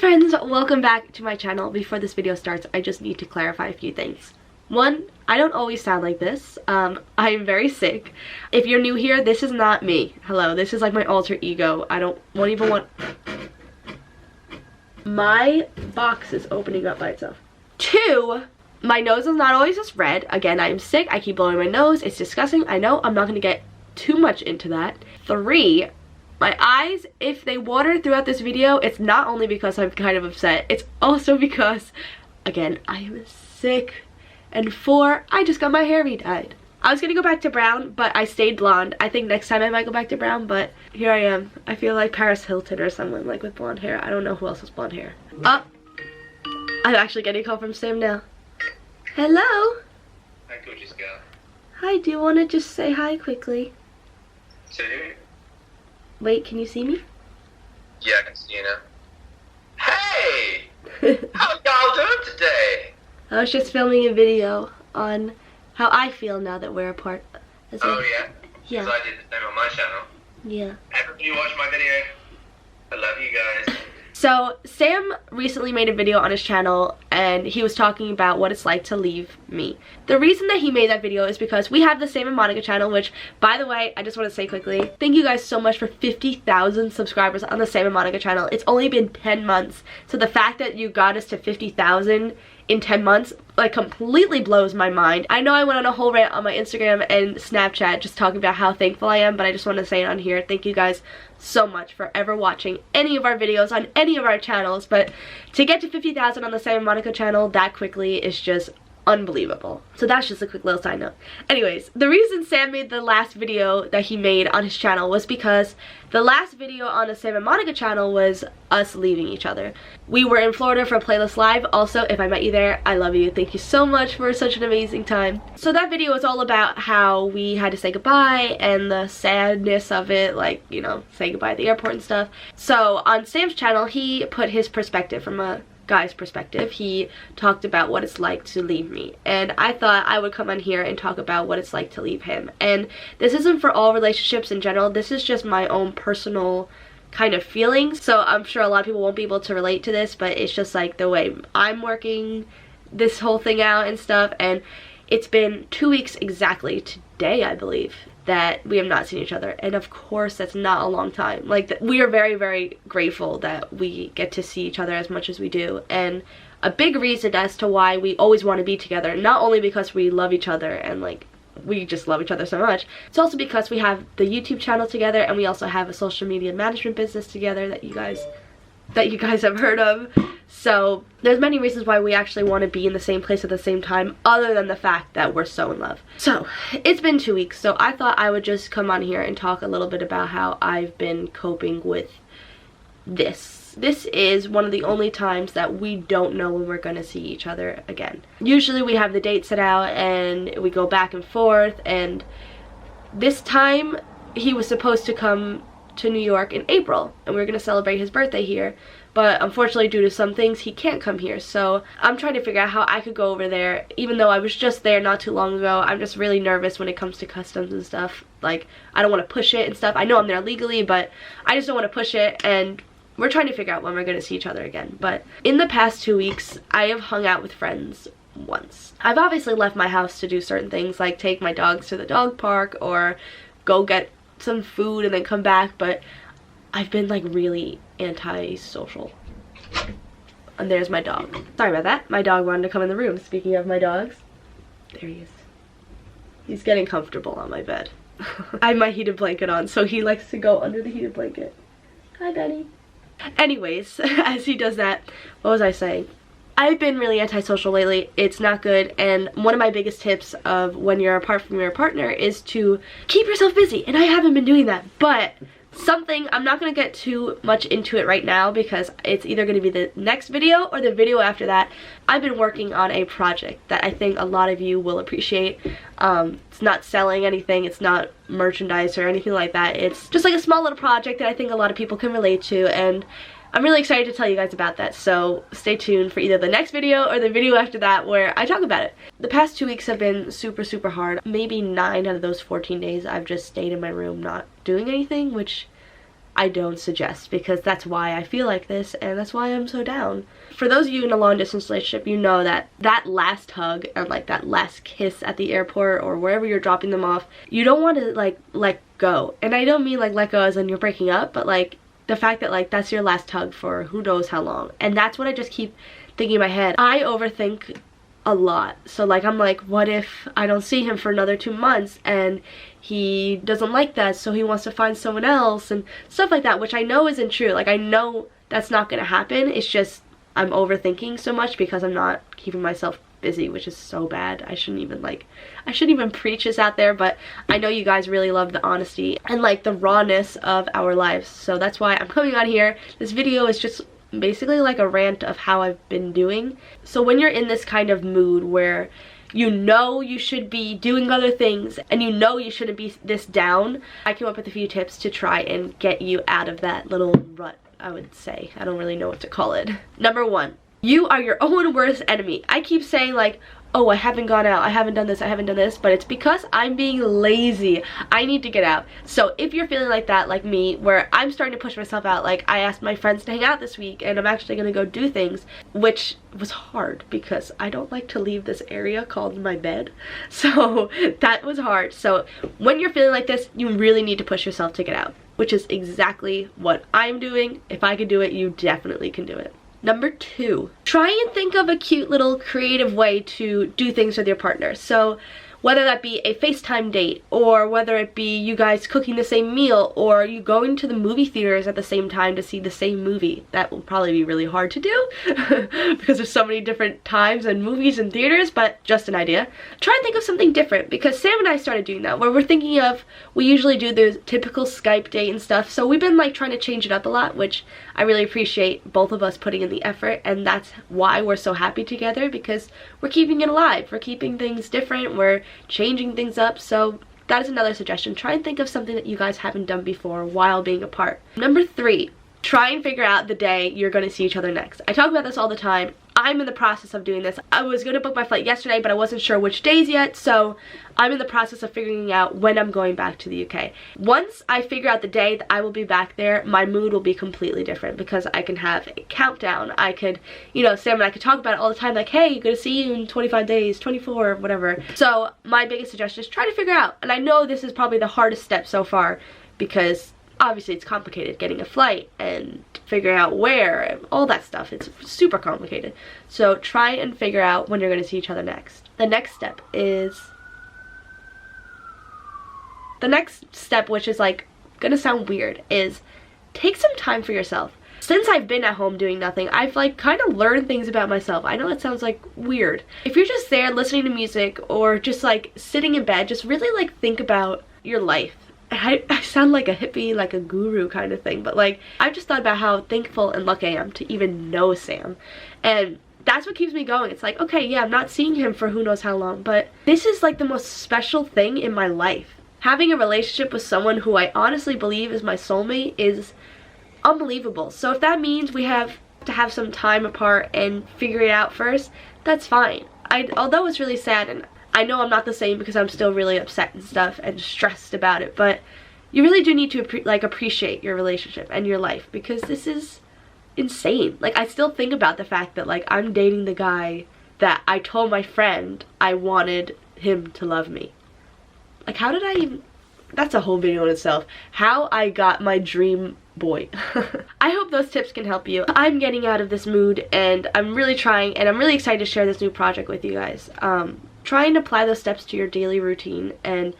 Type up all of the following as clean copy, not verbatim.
friends, welcome back to my channel. Before this video starts, I just need to clarify a few things. One, I don't always sound like this. I'm very sick. If you're new here, this is not me. Hello, this is like my alter ego. won't even want... My box is opening up by itself. Two, my nose is not always just red. Again, I am sick. I keep blowing my nose. It's disgusting. I know. I'm not going to get too much into that. Three, my eyes, if they water throughout this video, it's not only because I'm kind of upset. It's also because, again, I am sick. And four, I just got my hair re-dyed. I was gonna go back to brown, but I stayed blonde. I think next time I might go back to brown, but here I am. I feel like Paris Hilton or someone like with blonde hair. I don't know who else has blonde hair. Oh, I'm actually getting a call from Sam now. Hello? Hi, gorgeous girl. Hi, do you want to just say hi quickly? To who? Wait, can you see me? Yeah, I can see you now. Hey! How y'all doing today? I was just filming a video on how I feel now that we're apart. Oh, yeah? Yeah. Because I did the same on my channel. Yeah. Everybody watch my video. I love you guys. So, Sam recently made a video on his channel and he was talking about what it's like to leave me. The reason that he made that video is because we have the Sam and Monica channel, which, by the way, I just want to say quickly, thank you guys so much for 50,000 subscribers on the Sam and Monica channel. It's only been 10 months, so the fact that you got us to 50,000 in 10 months like completely blows my mind. I know I went on a whole rant on my Instagram and Snapchat just talking about how thankful I am, but I just want to say it on here. Thank you guys so much for ever watching any of our videos on any of our channels, but to get to 50,000 on the Sam and Monica channel that quickly is just unbelievable. So that's just a quick little side note. Anyways, the reason Sam made the last video that he made on his channel was because the last video on the Sam and Monica channel was us leaving each other. We were in Florida for Playlist Live. Also, if I met you there, I love you. Thank you so much for such an amazing time. So that video was all about how we had to say goodbye and the sadness of it, like, you know, saying goodbye at the airport and stuff. So on Sam's channel, he put his perspective from a guy's perspective. He talked about what it's like to leave me, and I thought I would come on here and talk about what it's like to leave him. And this isn't for all relationships in general, this is just my own personal kind of feelings, so I'm sure a lot of people won't be able to relate to this, but it's just like the way I'm working this whole thing out and stuff. And it's been 2 weeks exactly today, I believe, that we have not seen each other, and of course that's not a long time. Like, we are very, very grateful that we get to see each other as much as we do, and a big reason as to why we always want to be together, not only because we love each other and like we just love each other so much, it's also because we have the YouTube channel together, and we also have a social media management business together that you guys have heard of. So there's many reasons why we actually want to be in the same place at the same time, other than the fact that we're so in love. So it's been 2 weeks, so I thought I would just come on here and talk a little bit about how I've been coping with this. This is one of the only times that we don't know when we're going to see each other again. Usually we have the date set out and we go back and forth, and this time he was supposed to come to New York in April, and we were going to celebrate his birthday here, but unfortunately due to some things he can't come here. So I'm trying to figure out how I could go over there, even though I was just there not too long ago. I'm just really nervous when it comes to customs and stuff. Like, I don't want to push it and stuff. I know I'm there legally, but I just don't want to push it, and we're trying to figure out when we're going to see each other again. But in the past 2 weeks, I have hung out with friends once. I've obviously left my house to do certain things, like take my dogs to the dog park or go get some food and then come back, but I've been like really anti-social. And there's my dog. Sorry about that. My dog wanted to come in the room. Speaking of my dogs, there he is. He's getting comfortable on my bed. I have my heated blanket on, so he likes to go under the heated blanket. Hi, Benny. Anyways, as he does that, what was I saying? I've been really antisocial lately. It's not good, and one of my biggest tips of when you're apart from your partner is to keep yourself busy, and I haven't been doing that. But something, I'm not going to get too much into it right now because it's either going to be the next video or the video after that. I've been working on a project that I think a lot of you will appreciate. It's not selling anything, it's not merchandise or anything like that. It's just like a small little project that I think a lot of people can relate to, and I'm really excited to tell you guys about that, so stay tuned for either the next video or the video after that where I talk about it. The past 2 weeks have been super, super hard. Maybe 9 out of those 14 days I've just stayed in my room not doing anything, which I don't suggest, because that's why I feel like this and that's why I'm so down. For those of you in a long distance relationship, you know that that last hug and like that last kiss at the airport or wherever you're dropping them off, you don't want to like let go. And I don't mean like let go as in you're breaking up, but like the fact that like that's your last hug for who knows how long. And that's what I just keep thinking in my head. I overthink a lot. So like I'm like, what if I don't see him for another 2 months and he doesn't like that, so he wants to find someone else and stuff like that, which I know isn't true. Like I know that's not gonna happen. It's just I'm overthinking so much because I'm not keeping myself busy, which is so bad. I shouldn't even preach this out there, but I know you guys really love the honesty and like the rawness of our lives. So that's why I'm coming on here. This video is just basically like a rant of how I've been doing. So when you're in this kind of mood where you know you should be doing other things and you know you shouldn't be this down, I came up with a few tips to try and get you out of that little rut, I would say. I don't really know what to call it. Number 1, you are your own worst enemy. I keep saying like, oh, I haven't gone out, I haven't done this, but it's because I'm being lazy. I need to get out. So if you're feeling like that, like me, where I'm starting to push myself out, like I asked my friends to hang out this week and I'm actually gonna go do things, which was hard because I don't like to leave this area called my bed. So that was hard. So when you're feeling like this, you really need to push yourself to get out, which is exactly what I'm doing. If I could do it, you definitely can do it. Number 2, try and think of a cute little creative way to do things with your partner. So whether that be a FaceTime date, or whether it be you guys cooking the same meal, or you going to the movie theaters at the same time to see the same movie. That will probably be really hard to do because there's so many different times and movies and theaters, but just an idea. Try and think of something different, because Sam and I started doing that, where we're thinking of, we usually do the typical Skype date and stuff, so we've been like trying to change it up a lot, which I really appreciate both of us putting in the effort, and that's why we're so happy together, because we're keeping it alive, we're keeping things different, we're changing things up. So that is another suggestion. Try and think of something that you guys haven't done before while being apart. Number 3, try and figure out the day you're going to see each other next. I talk about this all the time. I'm in the process of doing this. I was going to book my flight yesterday, but I wasn't sure which days yet, so I'm in the process of figuring out when I'm going back to the UK. Once I figure out the day that I will be back there, my mood will be completely different, because I can have a countdown. I could, you know, Sam and I could talk about it all the time, like, hey, good to see you in 25 days, 24, whatever. So my biggest suggestion is try to figure out, and I know this is probably the hardest step so far, because obviously it's complicated getting a flight and figuring out where and all that stuff. It's super complicated. So try and figure out when you're going to see each other next. The next step, which is like gonna sound weird, is take some time for yourself. Since I've been at home doing nothing, I've like kind of learned things about myself. I know it sounds like weird. If you're just there listening to music or just like sitting in bed, just really like think about your life. I sound like a hippie, like a guru kind of thing, but like I've just thought about how thankful and lucky I am to even know Sam, and that's what keeps me going. It's like, okay, yeah, I'm not seeing him for who knows how long, but this is like the most special thing in my life. Having a relationship with someone who I honestly believe is my soulmate is unbelievable. So if that means we have to have some time apart and figure it out first, that's fine. Although it's really sad, and I know I'm not the same because I'm still really upset and stuff and stressed about it, but you really do need to appreciate your relationship and your life, because this is insane. Like, I still think about the fact that like I'm dating the guy that I told my friend I wanted him to love me. Like, how did I even, that's a whole video in itself, how I got my dream boy. I hope those tips can help you. I'm getting out of this mood and I'm really trying, and I'm really excited to share this new project with you guys. Try and apply those steps to your daily routine and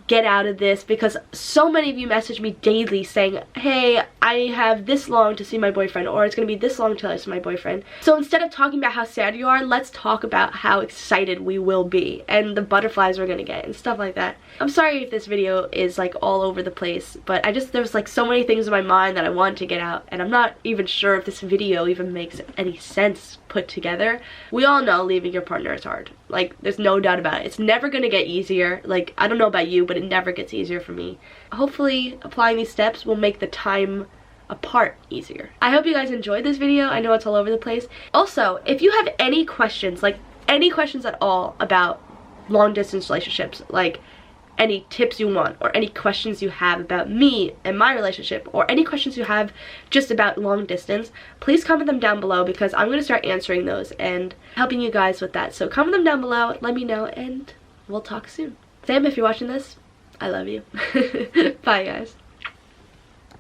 get out of this, because so many of you message me daily saying, hey, I have this long to see my boyfriend, or it's gonna be this long till I see my boyfriend. So instead of talking about how sad you are, let's talk about how excited we will be and the butterflies we're gonna get and stuff like that. I'm sorry if this video is like all over the place, but there's like so many things in my mind that I want to get out, and I'm not even sure if this video even makes any sense put together. We all know leaving your partner is hard. Like, there's no doubt about it. It's never gonna get easier. Like, I don't know about you, but it never gets easier for me. Hopefully applying these steps will make the time apart easier. I hope you guys enjoyed this video. I know it's all over the place. Also, if you have any questions, like any questions at all about long distance relationships, like any tips you want, or any questions you have about me and my relationship, or any questions you have just about long distance, please comment them down below, because I'm going to start answering those and helping you guys with that. So comment them down below, let me know, and we'll talk soon. Sam, if you're watching this, I love you. Bye, guys.